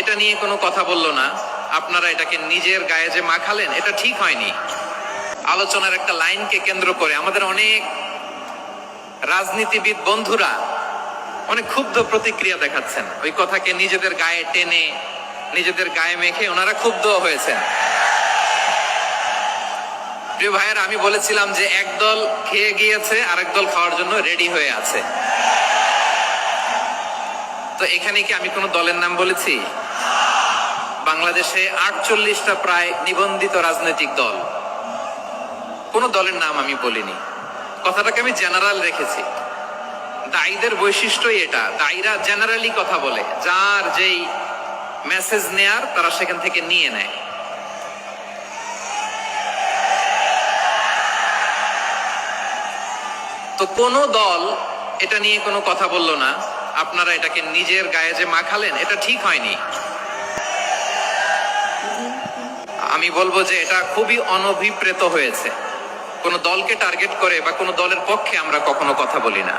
এটা নিয়ে কোনো কথা বললো না, আপনারা এটাকে নিজের গায়ে যে মাখালেন, এটা ঠিক হয়নি। আলোচনার একটা লাইনকে কেন্দ্র করে আমাদের অনেক রাজনীতিবিদ বন্ধুরা অনেক ক্ষুব্ধ প্রতিক্রিয়া দেখাচ্ছেন। ওই কথাকে নিজেদের গায়ে টেনে, নিজেদের গায়ে মেখে ওনারা ক্ষুব্ধ হয়েছেন। প্রিয় ভাইয়েরা, আমি বলেছিলাম যে একদল খেয়ে গিয়েছে, আরেক দল খাওয়ার জন্য রেডি হয়ে আছে। তো এখানে কি আমি কোনো দলের নাম বলেছি? বাংলাদেশে 48টা প্রায় নিবন্ধিত রাজনৈতিক দল, কোনো দলের নাম আমি বলিনি। কথাটাকে আমি জেনারেল রেখেছি। দায়ীদের বৈশিষ্ট্যই এটা, দায়ীরা জেনারেলি কথা বলে, যার যেই মেসেজ নেয়ার তারা সেখান থেকে নিয়ে নেয়। তো কোন দল এটা নিয়ে কোনো কথা বললো না, আপনারা এটাকে নিজের গায়ে যে মাখালেন, এটা ঠিক হয়নি। আমি বলবো যে এটা খুবই অনভিপ্রেত হয়েছে। কোন দলকে টার্গেট করে বা কোন দলের পক্ষে আমরা কখনো কথা বলি না।